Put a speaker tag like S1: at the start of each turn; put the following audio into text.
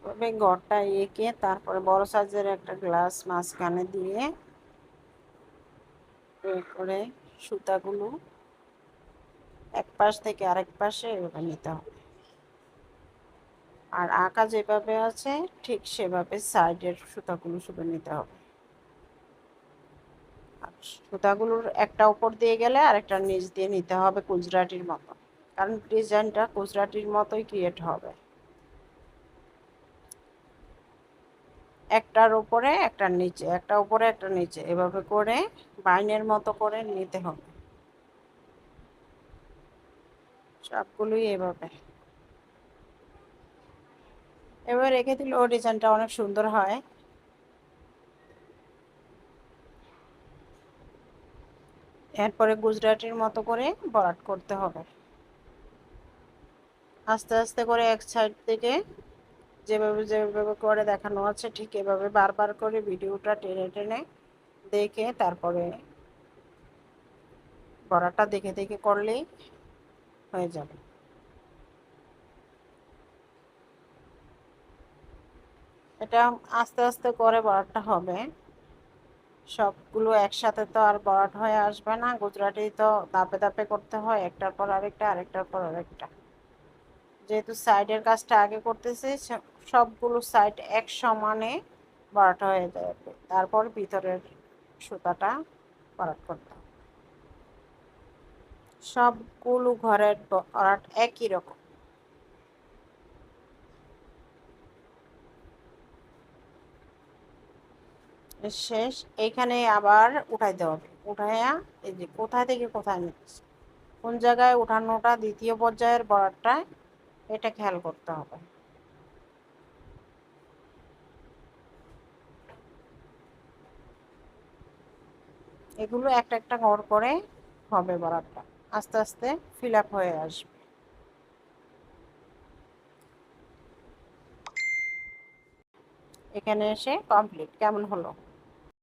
S1: তবে ঘরটা এঁকে তারপরে বড় সাইজের একটা গ্লাস মাঝখানে দিয়ে করে সুতাগুলো এক পাশ থেকে আরেক পাশে এভাবে নিতে হবে। আর আঁকা যেভাবে আছে ঠিক সেভাবে সাইডের সুতাগুলো শুধু নিতে হবে। আর সুতাগুলোর একটা উপর দিয়ে গেলে আরেকটা নিচ দিয়ে নিতে হবে গুজরাটির মতো, কারণ ডিজাইনটা গুজরাটির মতোই ক্রিয়েট হবে। একটার উপরে একটা নিচে, একটা উপরে একটা নিচে, এভাবে করে বাইনের মতো করে নিতে হবে সবগুলোই এভাবে। এবার রেখে দিলে ও ডিজাইনটা অনেক সুন্দর হয়। এরপরে গুজরাটির মতো করে ভরাট করতে হবে। আস্তে আস্তে করে এক সাইড থেকে যেভাবে যেভাবে করে দেখানো আছে ঠিক এভাবে বারবার করে ভিডিওটা টেনে টেনে দেখে তারপরে ভরাটটা দেখে দেখে করলেই হয়ে যাবে। এটা আস্তে আস্তে করে ভরাটটা হবে। সবগুলো একসাথে তো আর ভরাট হয়ে আসবে না, গুজরাটি তো ধাপে ধাপে করতে হয়, একটার পর আরেকটা আরেকটার পর আরেকটা। যেহেতু সাইডের কাজটা আগে করতেছি, সবগুলো সাইড এক সমানে ভরাট হয়ে যাবে, তারপর ভিতরের সুতাটা ভরাট করতে হবে। সবগুলো ঘরের ভরাট একই রকম। শেষ। এইখানে আবার উঠাইতে হবে, উঠাইয়া এই যে কোথায় থেকে কোথায় নিচ্ছে, কোন জায়গায় উঠানোটা দ্বিতীয় পর্যায়ের ভরাটটা, এটা খেয়াল করতে হবে। এগুলো একটা একটা ঘর করে হবে ভরাটটা, আস্তে আস্তে ফিল আপ হয়ে আসবে। এখানে এসে কমপ্লিট। কেমন হলো?